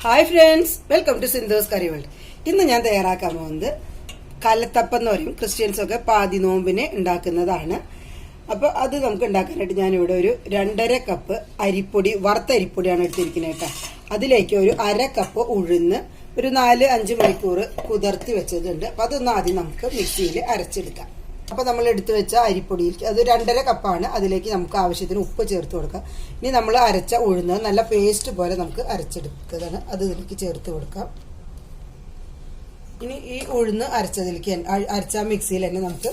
Hi friends, welcome to Sindhu's curryworld. ഇന്ന് ഞാൻ തയ്യാറാക്കാൻ പോകുന്നത് കലത്തപ്പം എന്ന് പറയും. ക്രിസ്ത്യൻസൊക്കെ പാതി നോമ്പിന് ഉണ്ടാക്കുന്നതാണ്. അപ്പോൾ അത് നമുക്ക് ഉണ്ടാക്കാനായിട്ട് ഞാനിവിടെ ഒരു 2.5 കപ്പ് അരിപ്പൊടി, വറുത്ത അരിപ്പൊടിയാണ് എടുത്തിരിക്കുന്നത് കേട്ടോ. അതിലേക്ക് ഒരു 1/2 കപ്പ് ഉഴുന്ന് ഒരു 4-5 മണിക്കൂർ കുതിർത്തി വെച്ചതുണ്ട്. അപ്പോൾ അതൊന്നും ആദ്യം നമുക്ക് മിക്സിയിൽ അരച്ചെടുക്കാം. അപ്പോൾ നമ്മൾ എടുത്തു വെച്ച അരിപ്പൊടിയിലേക്ക് അത് 2.5 കപ്പാണ്. അതിലേക്ക് നമുക്ക് ആവശ്യത്തിന് ഉപ്പ് ചേർത്ത് കൊടുക്കാം. ഇനി നമ്മൾ അരച്ച ഉഴുന്ന് നല്ല പേസ്റ്റ് പോലെ നമുക്ക് അരച്ചെടുത്തതാണ്. അത് ഇതിലേക്ക് ചേർത്ത് കൊടുക്കാം. ഇനി ഈ ഉഴുന്ന് അരച്ചതിലേക്ക് അരച്ച മിക്സിയിൽ തന്നെ നമുക്ക്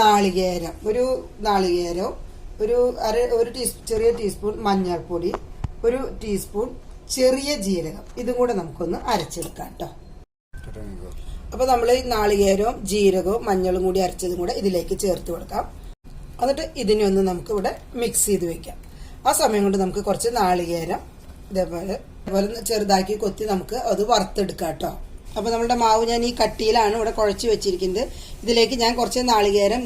നാളികേരം, ഒരു ചെറിയ ടീസ്പൂൺ മഞ്ഞൾപ്പൊടി, ഒരു ടീസ്പൂൺ ചെറിയ ജീരകം, ഇതും കൂടെ നമുക്കൊന്ന് അരച്ചെടുക്കാം കേട്ടോ. അപ്പോൾ നമ്മൾ ഈ നാളികേരവും ജീരകവും മഞ്ഞളും കൂടി അരച്ചതും കൂടെ ഇതിലേക്ക് ചേർത്ത് കൊടുക്കാം. എന്നിട്ട് ഇതിനെ ഒന്ന് നമുക്ക് ഇവിടെ മിക്സ് ചെയ്ത് വെക്കാം. ആ സമയം കൊണ്ട് നമുക്ക് കുറച്ച് നാളികേരം ഇതേപോലെ ചെറുതാക്കി കൊത്തി നമുക്ക് അത് വറുത്തെടുക്കാം കേട്ടോ. അപ്പോൾ നമ്മുടെ മാവ് ഞാൻ ഈ കട്ടിയിലാണ് ഇവിടെ കുഴച്ച് വെച്ചിരിക്കുന്നത്. ഇതിലേക്ക് ഞാൻ കുറച്ച് നാളികേരം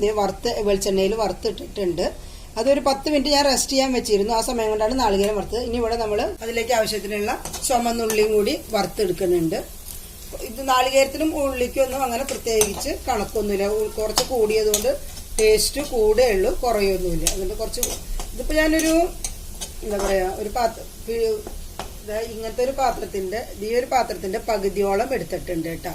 വെളിച്ചെണ്ണയിൽ വറുത്തിട്ടിട്ടുണ്ട്. അതൊരു 10 മിനിറ്റ് ഞാൻ റെസ്റ്റ് ചെയ്യാൻ വെച്ചിരുന്നു. ആ സമയം കൊണ്ടാണ് നാളികേരം വറുത്തത്. ഇനി ഇവിടെ നമ്മൾ അതിലേക്ക് ആവശ്യത്തിനുള്ള ചുമന്നുള്ളിയും കൂടി വറുത്തെടുക്കുന്നുണ്ട്. ഇത് നാളികേരത്തിനും ഉള്ളിക്കും ഒന്നും അങ്ങനെ പ്രത്യേകിച്ച് കണക്കൊന്നുമില്ല. കുറച്ച് കൂടിയതുകൊണ്ട് ടേസ്റ്റ് കൂടേ ഉള്ളൂ, കുറയൊന്നുമില്ല. അതുകൊണ്ട് കുറച്ച് ഇതിപ്പോൾ ഞാനൊരു എന്താ പറയുക, ഒരു ഇങ്ങനത്തെ ഒരു പാത്രത്തിന്റെ പകുതിയോളം എടുത്തിട്ടുണ്ട് കേട്ടോ.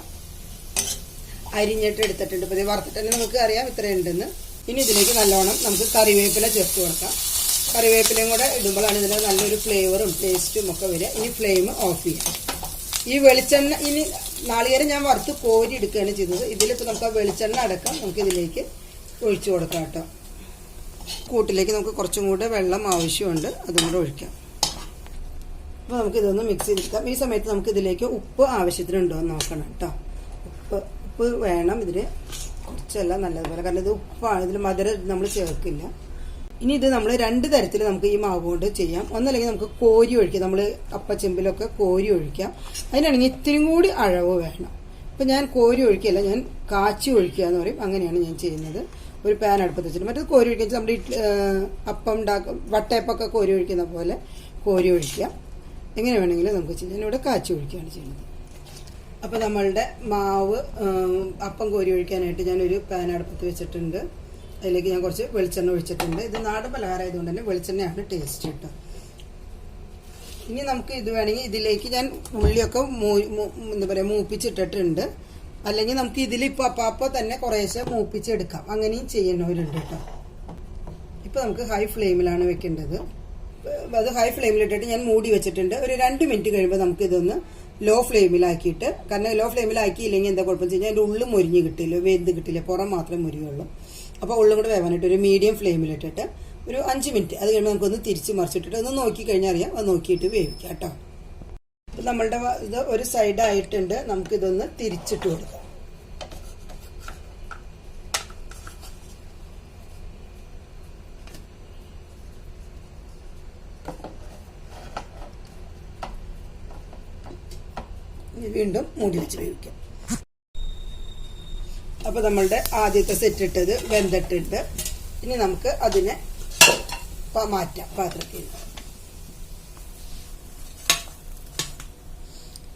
അരിഞ്ഞിട്ട് എടുത്തിട്ടുണ്ട്. ഇപ്പോൾ ഇത് വറുത്തിട്ട് തന്നെ നമുക്ക് അറിയാം ഇത്ര ഉണ്ടെന്ന്. ഇനി ഇതിലേക്ക് നല്ലോണം നമുക്ക് കറിവേപ്പില ചേർത്ത് കൊടുക്കാം. കറിവേപ്പിലയും കൂടെ ഇടുമ്പോഴാണ് ഇതിന് നല്ലൊരു ഫ്ലേവറും ടേസ്റ്റും ഒക്കെ വരിക. ഇനി ഫ്ലെയിം ഓഫ് ചെയ്യാം. ഈ വെളിച്ചെണ്ണ, ഇനി നാളികേരം ഞാൻ വറുത്ത് കോരി എടുക്കുകയാണ് ചെയ്തത്. ഇതിലിപ്പോൾ നമുക്ക് ആ വെളിച്ചെണ്ണ അടക്കം നമുക്ക് ഇതിലേക്ക് ഒഴിച്ചു കൊടുക്കാം കേട്ടോ. കൂട്ടിലേക്ക് നമുക്ക് കുറച്ചും കൂടെ വെള്ളം ആവശ്യമുണ്ട്, അതും കൂടെ ഒഴിക്കാം. അപ്പോൾ നമുക്ക് ഇതൊന്ന് മിക്സ് ചെയ്തെടുക്കാം. ഈ സമയത്ത് നമുക്ക് ഇതിലേക്ക് ഉപ്പ് ആവശ്യത്തിനുണ്ടോ എന്ന് നോക്കണം കേട്ടോ. ഉപ്പ് വേണം ഇതിന്, കുറച്ചല്ല നല്ലതുപോലെ, കാരണം ഇത് ഉപ്പാണ്, ഇതിൽ മധുരം നമ്മൾ ചേർക്കില്ല. ഇനി ഇത് നമ്മൾ 2 തരത്തിൽ നമുക്ക് ഈ മാവ് കൊണ്ട് ചെയ്യാം. ഒന്നല്ലെങ്കിൽ നമുക്ക് കോരി ഒഴിക്കാം, നമ്മൾ അപ്പച്ചെമ്പിലൊക്കെ കോരി ഒഴിക്കാം. അതിനാണെങ്കിൽ ഇത്തിരി കൂടി അളവ് വേണം. ഇപ്പം ഞാൻ കോരി ഒഴിക്കുകയല്ല, ഞാൻ കാച്ചി ഒഴിക്കുക എന്ന് പറയും. അങ്ങനെയാണ് ഞാൻ ചെയ്യുന്നത്. ഒരു പാൻ അടുപ്പത്ത് വെച്ചിട്ട് മറ്റേത് കോരി ഒഴിക്കുക, നമ്മുടെ അപ്പം വട്ടയപ്പൊക്കെ കോരി ഒഴിക്കുന്ന പോലെ കോരി ഒഴിക്കാം. എങ്ങനെ വേണമെങ്കിലും നമുക്ക് ചെയ്യാം. ഞാനിവിടെ കാച്ചി ഒഴിക്കുകയാണ് ചെയ്യുന്നത്. അപ്പോൾ നമ്മളുടെ മാവ് അപ്പം കോരി ഒഴിക്കാനായിട്ട് ഞാനൊരു പാൻ അടുപ്പത്ത് വെച്ചിട്ടുണ്ട്. അതിലേക്ക് ഞാൻ കുറച്ച് വെളിച്ചെണ്ണ ഒഴിച്ചിട്ടുണ്ട്. ഇത് നാടൻ പലഹാരമായതുകൊണ്ട് തന്നെ വെളിച്ചെണ്ണയാണ് ടേസ്റ്റ് കേട്ടോ. ഇനി നമുക്ക് ഇത് വേണമെങ്കിൽ ഇതിലേക്ക് ഞാൻ ഉള്ളിയൊക്കെ എന്താ പറയുക മൂപ്പിച്ചിട്ടിട്ടുണ്ട്. അല്ലെങ്കിൽ നമുക്ക് ഇതിലിപ്പോൾ അപ്പോൾ തന്നെ കുറേശ്ശെ മൂപ്പിച്ചെടുക്കാം. അങ്ങനെയും ചെയ്യുന്നവരുണ്ട് കേട്ടോ. ഇപ്പോൾ നമുക്ക് ഹൈ ഫ്ലെയിമിലാണ് വെക്കേണ്ടത്. അത് ഹൈ ഫ്ലെയിമിലിട്ടിട്ട് ഞാൻ മൂടി വെച്ചിട്ടുണ്ട്. ഒരു 2 മിനിറ്റ് കഴിയുമ്പോൾ നമുക്കിതൊന്ന് ലോ ഫ്ലെയിമിലാക്കിയിട്ട്, കാരണം ലോ ഫ്ലെയിമിലാക്കിയില്ലെങ്കിൽ എന്താ കുഴപ്പം വെച്ച് കഴിഞ്ഞാൽ അതിൻ്റെ ഉള്ളിൽ മൊരിഞ്ഞ് കിട്ടില്ല, വെന്ത് കിട്ടില്ല, പുറം മാത്രമേ മുരിയുള്ളൂ. അപ്പോൾ ഉള്ളും കൂടെ വേവാനായിട്ട് ഒരു മീഡിയം ഫ്ലെയിമിലിട്ടിട്ട് ഒരു 5 മിനിറ്റ്, അത് കഴിയുമ്പോൾ നമുക്കൊന്ന് തിരിച്ച് മറിച്ചിട്ടിട്ട് ഒന്ന് നോക്കിക്കഴിഞ്ഞാൽ അറിയാം. അത് നോക്കിയിട്ട് വേവിക്കാം കേട്ടോ. അപ്പം നമ്മളുടെ ഇത് ഒരു സൈഡായിട്ടുണ്ട്. നമുക്കിതൊന്ന് തിരിച്ചിട്ട് കൊടുക്കാം. വീണ്ടും മൂടി വെച്ച് വേവിക്കാം. അപ്പോൾ നമ്മളുടെ ആദ്യത്തെ സെറ്റ് ഇട്ടത് വെന്തിട്ടുണ്ട്. ഇനി നമുക്ക് അതിനെ മാറ്റാം പാത്രത്തിൽ.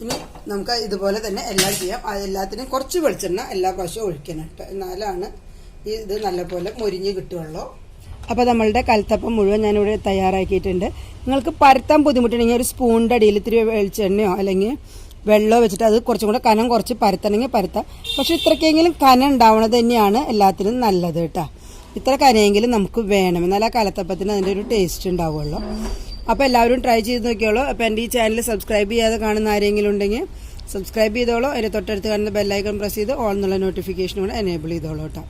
ഇനി നമുക്ക് ഇതുപോലെ തന്നെ എല്ലാം ചെയ്യാം. എല്ലാത്തിനും കുറച്ച് വെളിച്ചെണ്ണ എല്ലാ പ്രാവശ്യവും ഒഴിക്കണം കേട്ടോ. എന്നാലാണ് ഇത് നല്ലപോലെ മൊരിഞ്ഞ് കിട്ടുകയുള്ളൂ. അപ്പോൾ നമ്മളുടെ കലത്തപ്പം മുഴുവൻ ഞാനിവിടെ തയ്യാറാക്കിയിട്ടുണ്ട്. നിങ്ങൾക്ക് പരത്താൻ ബുദ്ധിമുട്ടുണ്ടെങ്കിൽ ഒരു സ്പൂണിൻ്റെ അടിയിൽ ഇത്തിരി വെളിച്ചെണ്ണയോ അല്ലെങ്കിൽ വെള്ളം വെച്ചിട്ട് അത് കുറച്ചും കൂടെ കനം കുറച്ച് പരത്തണമെങ്കിൽ പരത്താം. പക്ഷെ ഇത്രയ്ക്കെങ്കിലും കനം ഉണ്ടാവണത് തന്നെയാണ് എല്ലാത്തിനും നല്ലത് കേട്ടോ. ഇത്ര കനയെങ്കിലും നമുക്ക് വേണം, എന്നാൽ ആ കലത്തപ്പത്തിന് അതിൻ്റെ ഒരു ടേസ്റ്റ് ഉണ്ടാവുള്ളൂ. അപ്പോൾ എല്ലാവരും ട്രൈ ചെയ്ത് നോക്കിയോളൂ. അപ്പോൾ എൻ്റെ ഈ ചാനൽ സബ്സ്ക്രൈബ് ചെയ്യാതെ കാണുന്ന ആരെങ്കിലും ഉണ്ടെങ്കിൽ സബ്സ്ക്രൈബ് ചെയ്തോളൂ. അതിൻ്റെ തൊട്ടടുത്ത് കാണുന്ന ബെല്ലൈക്കൺ പ്രസ് ചെയ്ത് ഓൾ എന്നുള്ള നോട്ടിഫിക്കേഷൻ കൂടെ എനേബിൾ ചെയ്തോളൂ കേട്ടോ.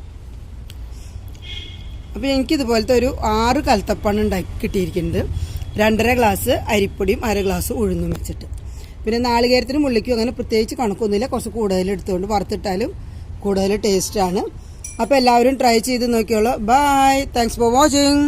അപ്പോൾ എനിക്കിതുപോലത്തെ ഒരു 6 കലത്തപ്പാണ് ഉണ്ടാക്കി കിട്ടിയിരിക്കുന്നത്. 2.5 ഗ്ലാസ് അരിപ്പൊടിയും 1/2 ഗ്ലാസ് ഉഴുന്നും വെച്ചിട്ട്. പിന്നെ നാളികേരത്തിനും ഉള്ളിക്കും അങ്ങനെ പ്രത്യേകിച്ച് കണക്കൊന്നുമില്ല. കുറച്ച് കൂടുതൽ എടുത്തുകൊണ്ട് വറുത്തിട്ടാലും കൂടുതൽ ടേസ്റ്റാണ്. അപ്പോൾ എല്ലാവരും ട്രൈ ചെയ്ത് നോക്കിയോളൂ. Bye, thanks for watching.